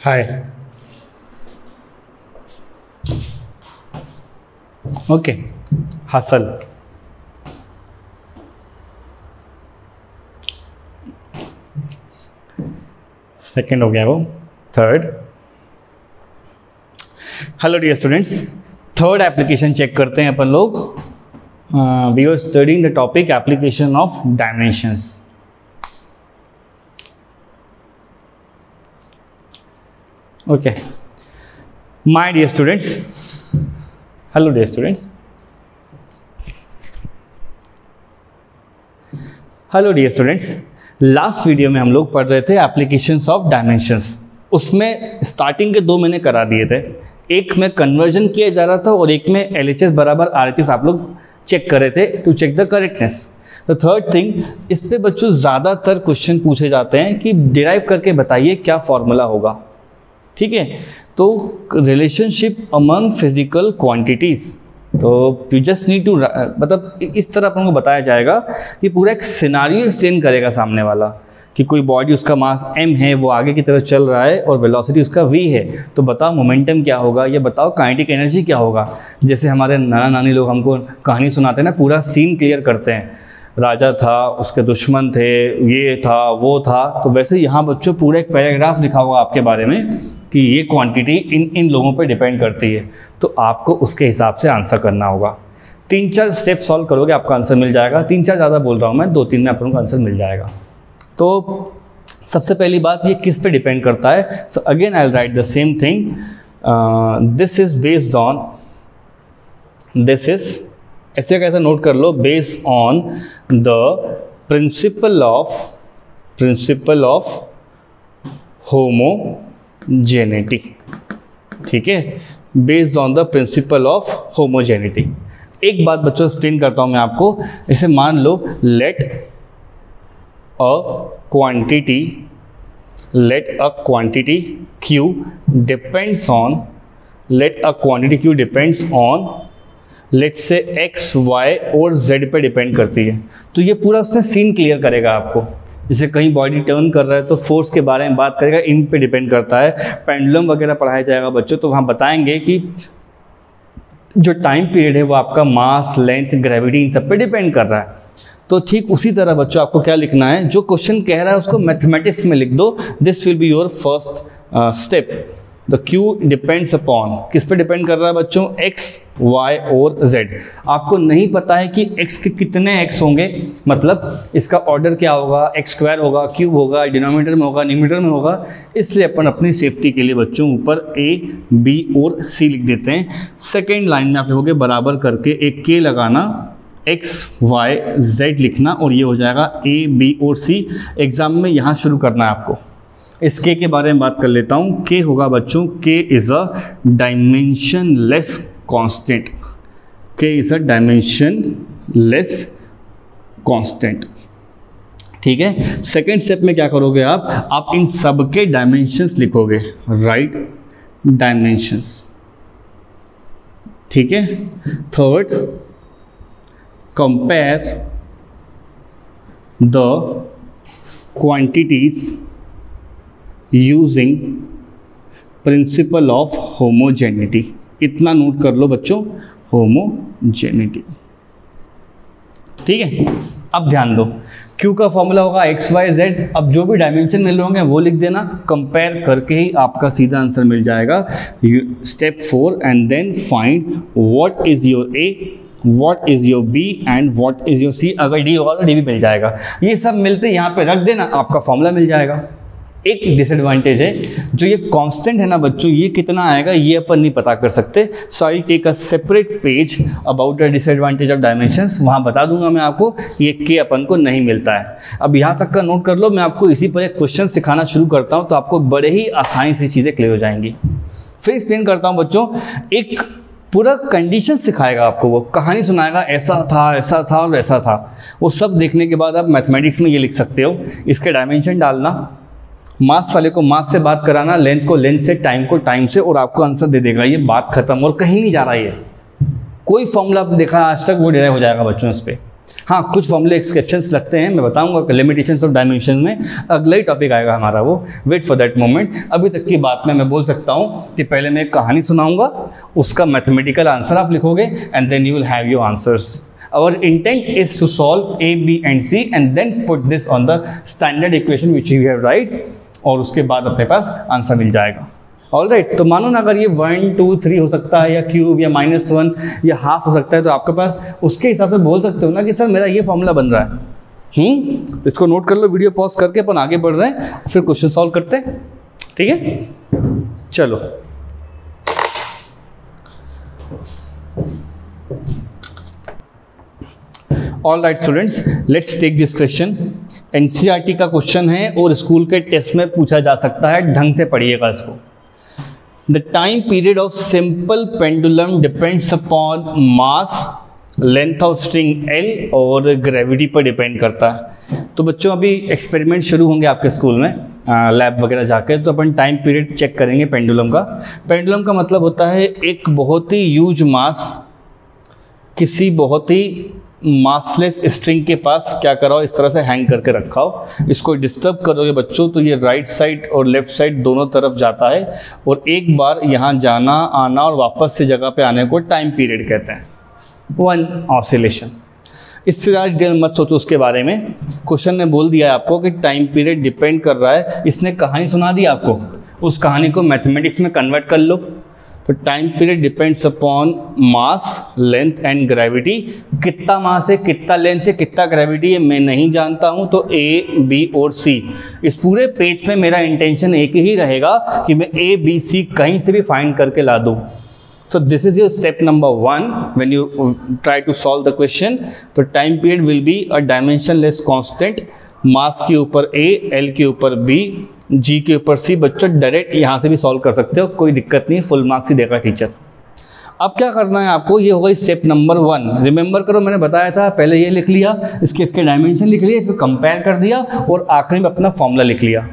हाय। Okay, हासिल। Second हो गया वो, third. Hello dear students, third application check करते हैं अपन लोग। We are studying the topic application of dimensions. Okay my dear students, hello dear students, hello dear students. Last video में हम लोग पढ़ रहे थे एप्लीकेशंस ऑफ डायमेंशंस। उसमें स्टार्टिंग के दो मैंने करा दिए थे, एक में कन्वर्जन किया जा रहा था और एक में LHS बराबर RHS आप लोग चेक कर रहे थे to check the correctness. The third thing, इस पे बच्चों ज़्यादातर क्वेश्चन पूछे जाते हैं कि डिराइव करके बताइए क्या फॉर्मूला होगा। ठीक है, तो रिलेशनशिप अमंग फिजिकल क्वांटिटीज़, तो यू जस्ट नीड टू, मतलब इस तरह अपन को बताया जाएगा कि पूरा एक सिनारियो एक्सप्लेन करेगा सामने वाला कि कोई बॉडी, उसका मास m है, वो आगे की तरफ चल रहा है और वेलोसिटी उसका v है, तो बताओ मोमेंटम क्या होगा, ये बताओ काइनेटिक एनर्जी क्या होगा। जैसे हमारे नाना नानी लोग हमको कहानी सुनाते हैं ना, पूरा सीन क्लियर करते हैं, राजा था, उसके दुश्मन थे, ये था वो था, तो वैसे यहाँ बच्चों पूरा एक पैराग्राफ लिखा होगा आपके बारे में कि ये क्वांटिटी इन लोगों पे डिपेंड करती है, तो आपको उसके हिसाब से आंसर करना होगा। 3-4 स्टेप सॉल्व करोगे आपका आंसर मिल जाएगा। 3-4 ज़्यादा बोल रहा हूँ मैं, 2-3 में अपन को आंसर मिल जाएगा। तो सबसे पहली बात, ये किस पे डिपेंड करता है। So again I will write the same thing, this is based on, this is, ऐसे कैसा नोट कर लो, based on the principle of homogeneity. ठीक है, based on the principle of homogeneity. एक बात बच्चों एक्सप्लेन करता हूं मैं आपको। इसे मान लो, let a quantity Q depends on, let say x, y और z पे डिपेंड करती है। तो ये पूरा उससे सीन क्लियर करेगा आपको। जैसे कहीं बॉडी टर्न कर रहा है तो फोर्स के बारे में बात करेगा, इन पे डिपेंड करता है। पेंडुलम वगैरह पढ़ाया जाएगा बच्चों, तो वहाँ बताएंगे कि जो टाइम पीरियड है वो आपका मास, लेंथ, ग्रेविटी, इन सब पे डिपेंड कर रहा है। तो ठीक उसी तरह बच्चों आपको क्या लिखना है, जो क्वेश्चन कह रहा है उसको मैथमेटिक्स में लिख दो। This will be your first step. The Q depends upon, किस पे डिपेंड कर रहा है बच्चों, x, y और z। आपको नहीं पता है कि x के कितने x होंगे, मतलब इसका ऑर्डर क्या होगा, x² होगा, क्यूब होगा, डिनोमिनेटर में होगा, न्यूमरेटर में होगा। इसलिए अपन अपनी सेफ्टी के लिए बच्चों ऊपर a, b और c लिख देते हैं। सेकेंड लाइन में आप लिखोगे बराबर करके एक k लगाना, x, y, z लिखना, और ये हो जाएगा a, b और c। एग्जाम में यहाँ शुरू करना है आपको। इस k के बारे में बात कर लेता हूँ। k होगा बच्चों, k is a dimensionless constant. k is a dimensionless constant. ठीक है, सेकेंड स्टेप में क्या करोगे आप इन सब के डायमेंशंस लिखोगे, राइट डायमेंशंस। ठीक है, third, compare the quantities using principal of homogeneity. इतना नोट कर लो बच्चों, होमोजेनिटी। ठीक है, अब ध्यान दो, Q का फॉर्मूला होगा x, y, z। अब जो भी डायमेंशन मिल रहे होंगे वो लिख देना, कंपेयर करके ही आपका सीधा आंसर मिल जाएगा। Step 4, and then find what is your A, what is your B and what is your C। अगर D होगा तो D भी मिल जाएगा। ये सब मिलते यहाँ पे रख देना, आपका फॉर्मूला मिल जाएगा। एक डिसएडवांटेज है, जो ये कांस्टेंट है ना बच्चों, ये कितना आएगा ये अपन नहीं पता कर सकते। So I take a separate page about the disadvantage of dimensions. वहाँ बता दूंगा मैं आपको कि ये k अपन को नहीं मिलता है। अब यहाँ तक का नोट कर लो। मैं आपको इसी पर एक क्वेश्चन सिखाना शुरू करता हूँ, तो आपको बड़े ही आसानी से चीज़ें क्लियर हो जाएंगी। फिर एक्सप्लेन करता हूँ बच्चों, एक पूरा कंडीशन सिखाएगा आपको, वो कहानी सुनाएगा, ऐसा था और ऐसा था। वो सब देखने के बाद आप मैथमेटिक्स में ये लिख सकते हो, इसके डायमेंशन डालना, मास वाले को मास से बात कराना, लेंथ को लेंथ से, टाइम को टाइम से, और आपको आंसर दे देगा। ये बात खत्म, और कहीं नहीं जा रहा है। कोई फॉर्मूला आपने देखा आज तक वो डिराइव हो जाएगा बच्चों इस पे। हाँ, कुछ फॉर्मूले एक्सेप्शंस लगते हैं, मैं बताऊंगा लिमिटेशंस ऑफ डायमेंशन में, अगला ही टॉपिक आएगा हमारा वो, वेट फॉर दैट मोमेंट। अभी तक की बात में मैं बोल सकता हूँ कि पहले मैं एक कहानी सुनाऊंगा, उसका मैथमेटिकल आंसर आप लिखोगे and then you will have your answers. Our intent is to solve A, B and C and then put this on the standard equation which you have right, और उसके बाद अपने पास आंसर मिल जाएगा। Alright, तो मानो ना अगर ये 1, 2, 3 हो सकता है या क्यूब या -1 या हाफ हो सकता है, तो आपके पास उसके हिसाब से बोल सकते हो ना कि सर मेरा ये फॉर्मूला बन रहा है। इसको नोट कर लो, वीडियो पॉज करके अपन आगे बढ़ रहे हैं, फिर क्वेश्चन सॉल्व करते हैं, ठीक है? चलो all right students, let's take this question. NCERT का क्वेश्चन है और स्कूल के टेस्ट में पूछा जा सकता है, ढंग से पढ़िएगा इसको। The time period of simple pendulum depends upon mass, length of string L और ग्रेविटी पर डिपेंड करता है। तो बच्चों अभी एक्सपेरिमेंट शुरू होंगे आपके स्कूल में, लैब वगैरह जाके, तो अपन टाइम पीरियड चेक करेंगे पेंडुलम का। पेंडुलम का मतलब होता है एक बहुत ही ह्यूज मास किसी बहुत ही मासलेस स्ट्रिंग के पास क्या कराओ, इस तरह से हैंग करके रखा हो, इसको डिस्टर्ब करोगे बच्चों तो ये राइट साइड और लेफ्ट साइड दोनों तरफ जाता है, और एक बार यहाँ जाना आना और वापस से जगह पे आने को टाइम पीरियड कहते हैं, वन ऑसिलेशन। इससे ज़्यादा डिटेल मत सोचो उसके बारे में, क्वेश्चन ने बोल दिया है आपको कि टाइम पीरियड डिपेंड कर रहा है, इसने कहानी सुना दी आपको, उस कहानी को मैथमेटिक्स में कन्वर्ट कर लो। तो time period depends upon mass, length and gravity. कितना मास है, कितना लेंथ है, कितना ग्रेविटी है मैं नहीं जानता हूं, तो ए, बी और सी। इस पूरे पेज पे मेरा इंटेंशन एक ही रहेगा कि मैं ए, बी, सी कहीं से भी फाइंड करके ला दूं। So this is your step number 1 when you try to solve the question. तो time period will be a dimensionless constant, मास के ऊपर A, L के ऊपर B, G के ऊपर C। बच्चों डायरेक्ट यहाँ से भी सॉल्व कर सकते हो, कोई दिक्कत नहीं, फुल मार्क्स ही देगा टीचर। अब क्या करना है आपको, ये होगा स्टेप नंबर 1। रिमेंबर करो मैंने बताया था, पहले ये लिख लिया, इसके डायमेंशन लिख लिए, फिर कंपेयर कर दिया और आखिरी में अपना फॉर्मूला लिख लिया।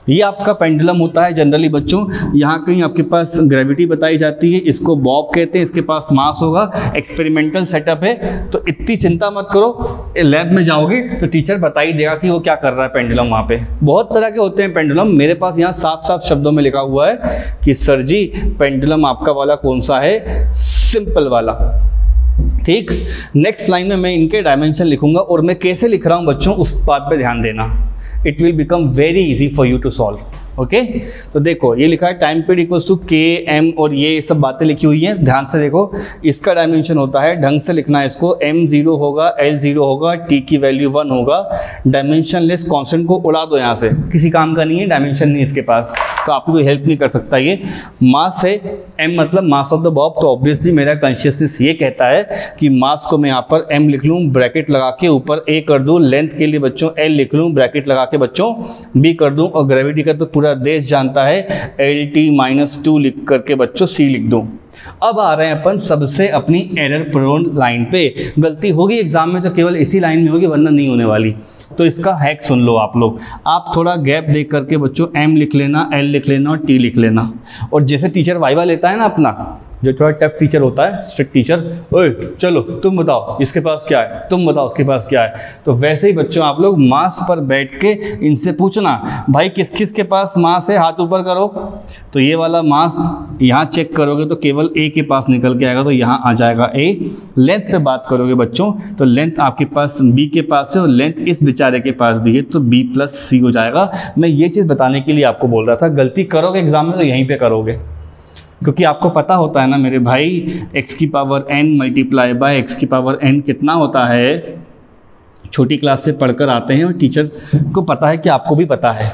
ये आपका पेंडुलम होता है जनरली बच्चों, यहाँ कहीं आपके पास ग्रेविटी बताई जाती है, इसको बॉब कहते हैं, इसके पास मास होगा, एक्सपेरिमेंटल सेटअप है, तो इतनी चिंता मत करो, लैब में जाओगे तो टीचर बता ही देगा कि वो क्या कर रहा है पेंडुलम। वहाँ पे बहुत तरह के होते हैं पेंडुलम, मेरे पास यहाँ साफ साफ शब्दों में लिखा हुआ है कि सर जी पेंडुलम आपका वाला कौन सा है, सिंपल वाला। ठीक, नेक्स्ट लाइन में मैं इनके डायमेंशन लिखूंगा, और मैं कैसे लिख रहा हूँ बच्चों उस बात पे ध्यान देना, it will become very easy for you to solve. Okay तो देखो ये लिखा है टाइम पीरियड इक्वल्स टू के एम, और ये सब बातें लिखी हुई हैं, ध्यान से देखो। इसका डायमेंशन होता है, ढंग से लिखना है इसको, m 0 होगा, l 0 होगा, t की वैल्यू 1 होगा। डायमेंशन लेस कॉन्स्टेंट को उड़ा दो यहाँ से, किसी काम का नहीं है, डायमेंशन नहीं इसके पास, तो आपको कोई हेल्प नहीं कर सकता। ये मास है, m मतलब मास ऑफ द बॉब, तो ऑब्वियसली मेरा कॉन्शियसनेस ये कहता है कि मास को मैं यहाँ पर m लिख लूँ, ब्रैकेट लगा के ऊपर a कर दूँ, लेंथ के लिए बच्चों l लिख लूँ, ब्रैकेट लगा के बच्चों b कर दूँ, और ग्रेविटी का तो पूरा देश जानता है, LT-2 लिख करके बच्चों C लिख दो। अब आ रहे हैं अपन सबसे अपनी एरर प्रोन लाइन पे। गलती होगी एग्जाम में तो केवल इसी लाइन में होगी, वरना नहीं होने वाली। तो इसका हैक सुन लो आप लोग, आप थोड़ा गैप देख करके बच्चों M लिख लेना, L लिख लेना और T लिख लेना। और जैसे टीचर वाइवा लेता है ना अपना, जो थोड़ा टफ टीचर होता है, स्ट्रिक्ट टीचर, ओए चलो तुम बताओ इसके पास क्या है, तुम बताओ उसके पास क्या है, तो वैसे ही बच्चों आप लोग मास पर बैठ के इनसे पूछना, भाई किस किस के पास मास है, हाथ ऊपर करो। तो ये वाला मास यहाँ चेक करोगे तो केवल A के पास निकल के आएगा, तो यहाँ आ जाएगा A। लेंथ पे बात करोगे बच्चों तो लेंथ आपके पास B के पास है, और लेंथ इस बेचारे के पास भी है, तो B + C हो जाएगा। मैं ये चीज़ बताने के लिए आपको बोल रहा था, गलती करोगे एग्जाम में तो यहीं पे करोगे, क्योंकि आपको पता होता है ना मेरे भाई, x की power n multiply by x की पावर n कितना होता है, छोटी क्लास से पढ़कर आते हैं, और टीचर को पता है कि आपको भी पता है।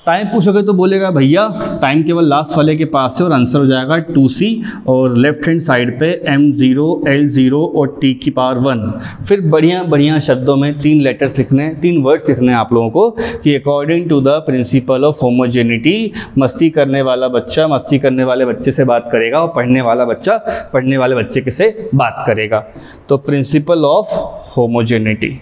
टाइम पूछोगे तो बोलेगा भैया टाइम केवल लास्ट वाले के पास है, और आंसर हो जाएगा 2C, और लेफ्ट हैंड साइड पे m0, l0 और t की पावर 1। फिर बढ़िया बढ़िया शब्दों में 3 लेटर्स लिखने, 3 वर्ड्स लिखने हैं आप लोगों को कि according to the principle of homogeneity. मस्ती करने वाला बच्चा मस्ती करने वाले बच्चे से बात करेगा, और पढ़ने वाला बच्चा पढ़ने वाले बच्चे से बात करेगा। तो प्रिंसिपल ऑफ होमोजेनिटी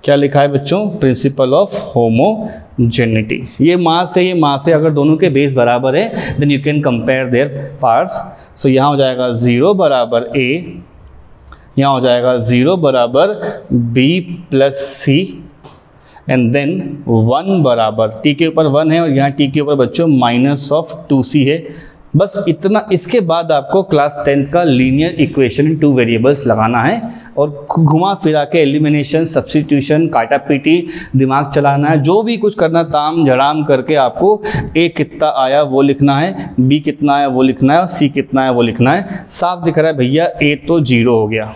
क्या लिखा है बच्चों, प्रिंसिपल ऑफ होमोजेनिटी। ये मास है, ये मास है, अगर दोनों के बेस बराबर है then you can compare their parts. So यहाँ हो जाएगा 0 बराबर A, यहाँ हो जाएगा 0 बराबर b plus C and then 1 बराबर t के ऊपर 1 है और यहाँ t के ऊपर बच्चों -2c है। बस इतना। इसके बाद आपको क्लास 10th का लीनियर इक्वेशन इन 2 वेरिएबल्स लगाना है और घुमा फिरा के एलिमिनेशन, सब्स्टिट्यूशन, काटा पीटी दिमाग चलाना है, जो भी कुछ करना ताम झड़ाम करके आपको a कितना आया वो लिखना है, b कितना आया वो लिखना है और c कितना आया वो लिखना है। साफ दिख रहा है भैया, a तो 0 हो गया,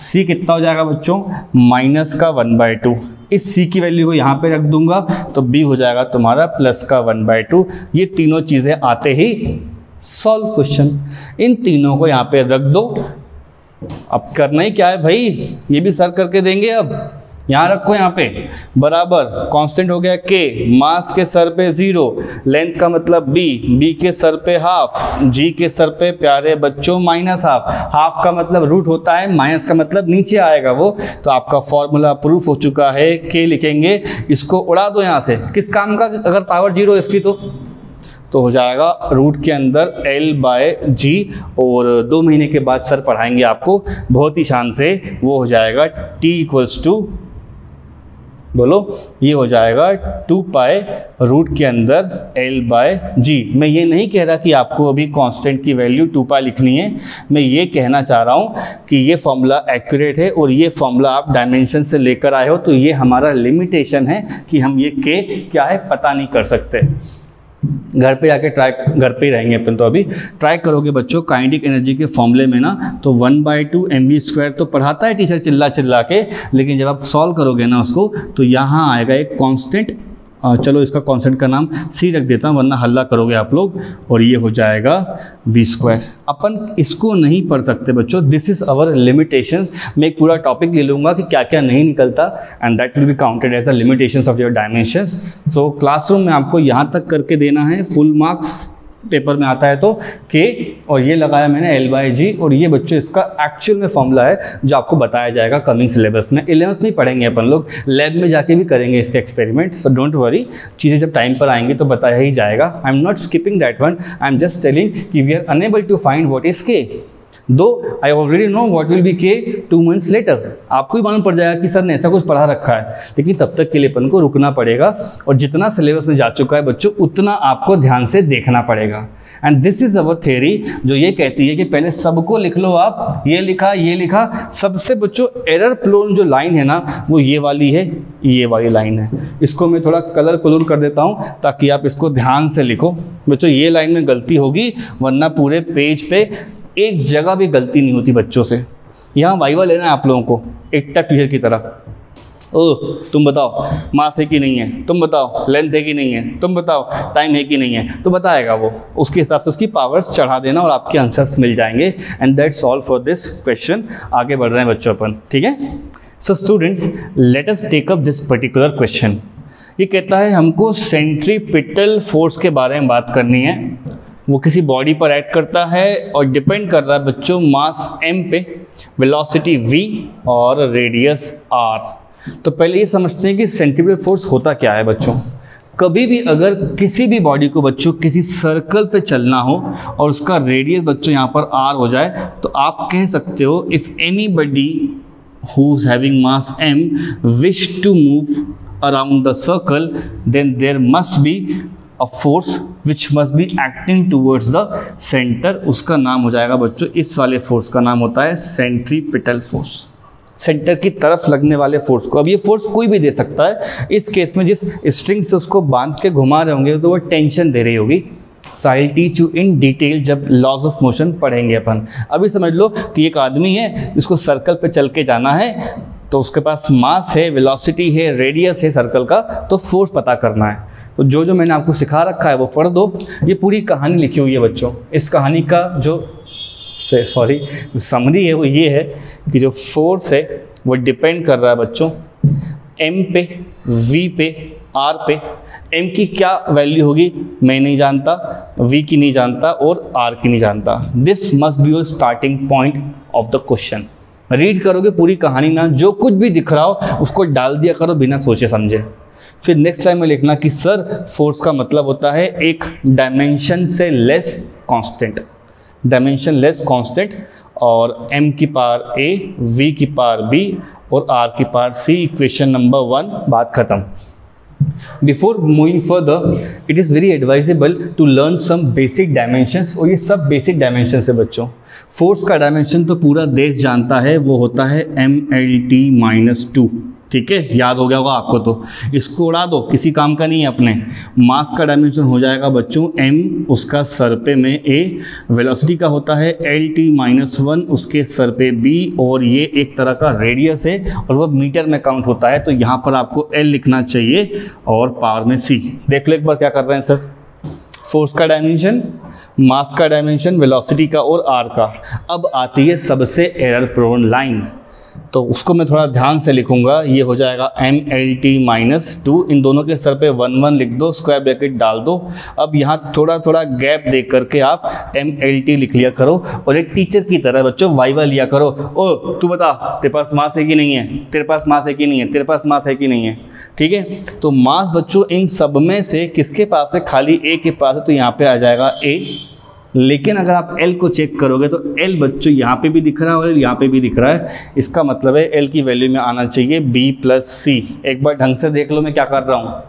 c कितना हो जाएगा बच्चों -1/2। इस c की वैल्यू को यहाँ पे रख दूंगा तो b हो जाएगा तुम्हारा +1/2। ये तीनों चीज़ें आते ही सॉल्व क्वेश्चन। इन तीनों को यहाँ पे रख दो। अब करना ही क्या है भाई, ये भी सर करके देंगे। अब यहाँ रखो, यहाँ पे बराबर कांस्टेंट हो गया k, मास के सर पे 0, लेंथ का मतलब b के सर पे हाफ, g के सर पे प्यारे बच्चों -हाफ। हाफ का मतलब रूट होता है, माइनस का मतलब नीचे आएगा वो। तो आपका फॉर्मूला प्रूफ हो चुका है। k लिखेंगे, इसको उड़ा दो यहाँ से। किस काम का, अगर पावर 0 इसकी तो हो जाएगा रूट के अंदर L/G। और 2 महीने के बाद सर पढ़ाएंगे आपको बहुत ही शान से। वो हो जाएगा T = बोलो, ये हो जाएगा 2 पाई रूट के अंदर L/G। मैं ये नहीं कह रहा कि आपको अभी कांस्टेंट की वैल्यू 2 पाई लिखनी है। मैं ये कहना चाह रहा हूँ कि ये फॉर्मूला एक्यूरेट है और ये फॉर्मूला आप डायमेंशन से लेकर आए हो, तो ये हमारा लिमिटेशन है कि हम ये K क्या है पता नहीं कर सकते। घर पे जाके ट्राई, घर पे ही रहेंगे अपन तो अभी ट्राई करोगे बच्चों काइनेटिक एनर्जी के फॉर्मूले में ना, तो 1/2 mv² तो पढ़ाता है टीचर चिल्ला चिल्ला के, लेकिन जब आप सॉल्व करोगे ना उसको तो यहाँ आएगा एक कांस्टेंट। चलो इसका कांस्टेंट का नाम c रख देता हूँ वरना हल्ला करोगे आप लोग, और ये हो जाएगा v²। अपन इसको नहीं पढ़ सकते बच्चों, दिस इज अवर लिमिटेशंस। मैं एक पूरा टॉपिक ले लूँगा कि क्या क्या नहीं निकलता and that will be counted as a limitations of your dimensions. So classroom में आपको यहाँ तक करके देना है, फुल मार्क्स पेपर में आता है तो k, और ये लगाया मैंने L/G। और ये बच्चों इसका एक्चुअल में फॉर्मूला है जो आपको बताया जाएगा कमिंग सिलेबस में। 11th में पढ़ेंगे अपन लोग, लैब में जाके भी करेंगे इसके एक्सपेरिमेंट। सो डोंट वरी, चीज़ें जब टाइम पर आएंगी तो बताया ही जाएगा। I am not skipping that one, I am just telling कि we are unable to find what is k, though I already know what will be k 2 months later. आपको ही मालूम पड़ जाएगा कि सर ने ऐसा कुछ पढ़ा रखा है, लेकिन तब तक के लिए अपन को रुकना पड़ेगा और जितना सिलेबस में जा चुका है बच्चों उतना आपको ध्यान से देखना पड़ेगा। And this is our theory जो ये कहती है कि पहले सबको लिख लो आप, ये लिखा। सबसे बच्चों एरर प्रोन जो लाइन है ना वो ये वाली है, ये वाली लाइन है। इसको मैं थोड़ा कलर कोलर कर देता हूँ ताकि आप इसको ध्यान से लिखो बच्चों। ये लाइन में गलती होगी वरना पूरे पेज पे एक जगह भी गलती नहीं होती बच्चों से। यहाँ वाइवा लेना है आप लोगों को एक टफ टीचर की तरह। ओह तुम बताओ मास है कि नहीं है, तुम बताओ लेंथ है कि नहीं है, तुम बताओ टाइम है कि नहीं है, तो बताएगा वो। उसके हिसाब से उसकी पावर्स चढ़ा देना और आपके आंसर्स मिल जाएंगे। And that's all for this question. आगे बढ़ रहे हैं बच्चों अपन, ठीक है। So students let us take up this particular question. ये कहता है हमको सेंट्रीपिटल फोर्स के बारे में बात करनी है। वो किसी बॉडी पर एक्ट करता है और डिपेंड कर रहा है बच्चों मास m पे, वेलोसिटी v और रेडियस r। तो पहले ये समझते हैं कि सेंट्रीपिटल फोर्स होता क्या है बच्चों। कभी भी अगर किसी भी बॉडी को बच्चों किसी सर्कल पे चलना हो और उसका रेडियस बच्चों यहाँ पर r हो जाए तो आप कह सकते हो if anybody who is having mass m wish to move around the circle then there must be a force which must be acting towards the centre. उसका नाम हो जाएगा बच्चों, इस वाले फोर्स का नाम होता है सेंट्रीपिटल फोर्स। सेंटर की तरफ लगने वाले फोर्स को। अब ये फोर्स कोई भी दे सकता है। इस केस में जिस स्ट्रिंग से उसको बांध के घुमा रहे होंगे तो वो टेंशन दे रही होगी। I will teach you in detail जब लॉज ऑफ मोशन पढ़ेंगे अपन। अभी समझ लो कि एक आदमी है जिसको सर्कल पे चल के जाना है, तो उसके पास मास है, वेलोसिटी है, रेडियस है सर्कल का, तो फोर्स पता करना है। तो जो जो मैंने आपको सिखा रखा है वो पढ़ दो। ये पूरी कहानी लिखी हुई है बच्चों। इस कहानी का जो समरी है वो ये है कि जो फोर्स है वो डिपेंड कर रहा है बच्चों m पे, v पे, r पे। m की क्या वैल्यू होगी मैं नहीं जानता, v की नहीं जानता और r की नहीं जानता। This must be your starting point of the question. Read करोगे पूरी कहानी ना, जो कुछ भी दिख रहा हो उसको डाल दिया करो बिना सोचे समझे। फिर नेक्स्ट टाइम में लिखना कि सर फोर्स का मतलब होता है एक डायमेंशन से less constant, dimension less constant. और m की पावर a, v की पावर b और r की पावर c, इक्वेशन नंबर 1, बात खत्म। Before moving further, it is very advisable to learn some basic dimensions, और ये सब basic dimensions है बच्चों। फोर्स का डायमेंशन तो पूरा देश जानता है, वो होता है mLT-2, ठीक है, याद हो गया होगा आपको, तो इसको उड़ा दो, किसी काम का नहीं है अपने। मास का डायमेंशन हो जाएगा बच्चों m, उसका सर पे में a, वेलोसिटी का होता है LT-1, उसके सर पे b, और ये एक तरह का रेडियस है और वो मीटर में काउंट होता है, तो यहाँ पर आपको L लिखना चाहिए और पावर में c। देख लो एक बार क्या कर रहे हैं सर, फोर्स का डायमेंशन, मास का डायमेंशन, वेलोसिटी का और r का। अब आती है सबसे एरर प्रोन लाइन, तो उसको मैं थोड़ा ध्यान से लिखूंगा। ये हो जाएगा mLT-2, इन दोनों के सर पे 1 1 लिख दो, स्क्वायर ब्रैकेट डाल दो। अब यहाँ थोड़ा थोड़ा गैप दे करके आप mLT लिख लिया करो, और एक टीचर की तरह बच्चों वाइवा लिया करो। ओ तू बता, तेरे पास मास है कि नहीं है, तेरे पास मास है कि नहीं है, तेरे पास मास है कि नहीं है, ठीक है। तो मास बच्चों इन सब में से किसके पास है, खाली A के पास है, तो यहाँ पे आ जाएगा A। लेकिन अगर आप L को चेक करोगे तो L बच्चों यहाँ पे भी दिख रहा है और यहाँ पे भी दिख रहा है, इसका मतलब है L की वैल्यू में आना चाहिए B + C। एक बार ढंग से देख लो मैं क्या कर रहा हूँ,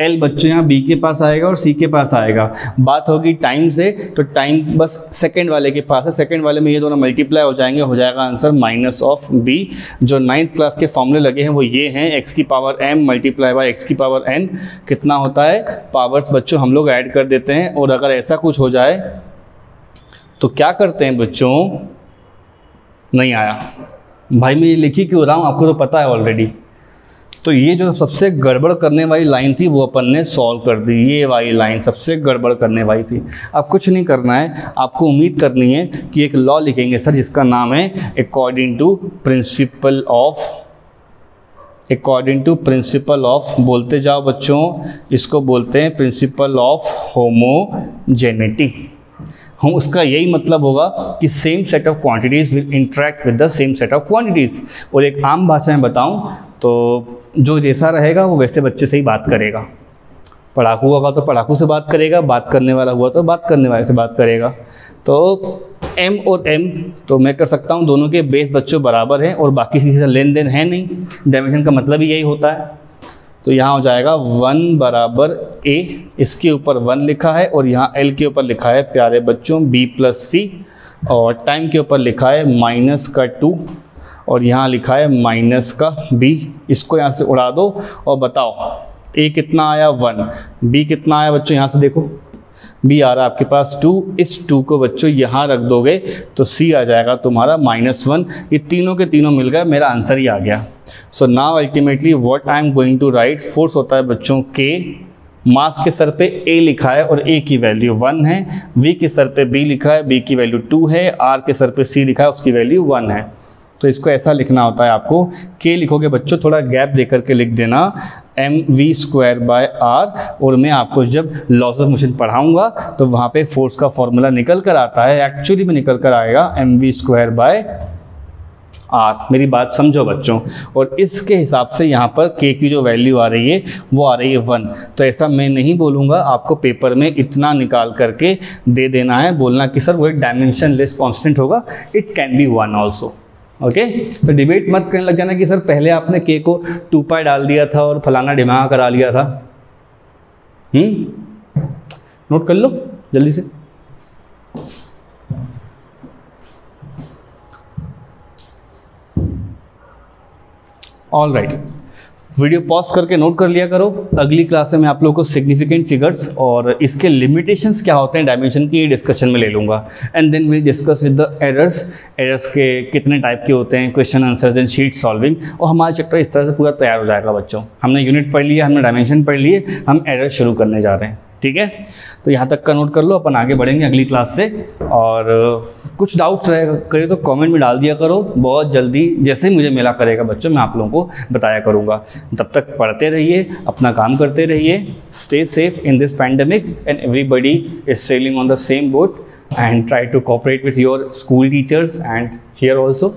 L बच्चों यहाँ B के पास आएगा और C के पास आएगा। बात होगी टाइम से, तो टाइम बस सेकंड वाले के पास है, सेकंड वाले में ये दोनों मल्टीप्लाई हो जाएंगे, हो जाएगा आंसर -B। जो 9th क्लास के फॉर्मूले लगे हैं वो ये हैं, x की पावर m × x की पावर n, कितना होता है, पावर्स बच्चों हम लोग ऐड कर देते हैं। और अगर ऐसा कुछ हो जाए तो क्या करते हैं बच्चों, नहीं आया भाई, मैं ये लिखी क्यों रहा हूँ, आपको तो पता है ऑलरेडी। तो ये जो सबसे गड़बड़ करने वाली लाइन थी वो अपन ने सॉल्व कर दी, ये वाली लाइन सबसे गड़बड़ करने वाली थी। अब कुछ नहीं करना है, आपको उम्मीद करनी है कि एक लॉ लिखेंगे सर जिसका नाम है अकॉर्डिंग टू प्रिंसिपल ऑफ, बोलते जाओ बच्चों, इसको बोलते हैं प्रिंसिपल ऑफ होमोजेनिटी। हम उसका यही मतलब होगा कि same set of quantities will interact with the same set of quantities. और एक आम भाषा में बताऊं तो जो जैसा रहेगा वो वैसे बच्चे से ही बात करेगा। पढ़ाकू होगा तो पढ़ाकू से बात करेगा, बात करने वाला हुआ तो बात करने वाले से बात करेगा। तो m और m तो मैं कर सकता हूँ, दोनों के बेस बच्चों बराबर हैं और बाकी किसी से लेन देन है नहीं, डायमेंशन का मतलब ही यही होता है। तो यहाँ हो जाएगा 1 = a, इसके ऊपर 1 लिखा है और यहाँ L के ऊपर लिखा है प्यारे बच्चों B + C, और टाइम के ऊपर लिखा है -2 और यहाँ लिखा है -B। इसको यहाँ से उड़ा दो और बताओ A कितना आया 1, B कितना आया बच्चों, यहाँ से देखो B आ रहा है आपके पास 2, इस 2 को बच्चों यहाँ रख दोगे तो C आ जाएगा तुम्हारा -1। ये तीनों के तीनों मिल गए, मेरा आंसर ही आ गया। So now ultimately what I am going to write, force होता है बच्चों K, मास के सर पे A लिखा है और A की वैल्यू 1 है, V के सर पे B लिखा है, B की वैल्यू 2 है, R के सर पे C लिखा है, उसकी वैल्यू 1 है। तो इसको ऐसा लिखना होता है आपको, K लिखोगे बच्चों थोड़ा गैप दे करके लिख देना mv²/r, और मैं आपको जब लॉस ऑफ मोशन पढ़ाऊंगा तो वहाँ पे फोर्स का फॉर्मूला निकल कर आता है, एक्चुअली में निकल कर आएगा mv²/r। मेरी बात समझो बच्चों, और इसके हिसाब से यहाँ पर K की जो वैल्यू आ रही है वो आ रही है 1। तो ऐसा मैं नहीं बोलूँगा, आपको पेपर में इतना निकाल करके दे देना है, बोलना कि सर वो एक डायमेंशन लेस कॉन्स्टेंट होगा, it can be 1 also. Okay, तो डिबेट मत करने लग जाना कि सर पहले आपने K को 2π डाल दिया था और फलाना ढिमाका करा लिया था। नोट कर लो जल्दी से। ऑल राइट, वीडियो पॉज करके नोट कर लिया करो। अगली क्लास में मैं आप लोगों को सिग्निफिकेंट फिगर्स और इसके लिमिटेशंस क्या होते हैं डायमेंशन की डिस्कशन में ले लूँगा। And then we discuss with the errors के कितने टाइप के होते हैं, question answer, then sheet solving, और हमारा चैप्टर इस तरह से पूरा तैयार हो जाएगा बच्चों। हमने यूनिट पढ़ लिया, हमने डायमेंशन पढ़ लिए, हम एरर शुरू करने जा रहे हैं, ठीक है। तो यहाँ तक का नोट कर लो, अपन आगे बढ़ेंगे अगली क्लास से। और कुछ डाउट्स रहेगा करे तो कमेंट में डाल दिया करो, बहुत जल्दी जैसे ही मुझे मिला करेगा बच्चों मैं आप लोगों को बताया करूँगा। तब तक पढ़ते रहिए, अपना काम करते रहिए, stay safe in this pandemic and everybody is sailing on the same boat, and try to cooperate with your school teachers and here also.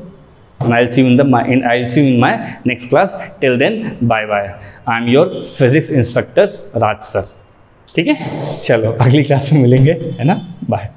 And I'll see you in my next class. Till then, bye bye. I'm your physics instructor Raj sir, ठीक है। चलो अगली class में मिलेंगे, है ना, bye.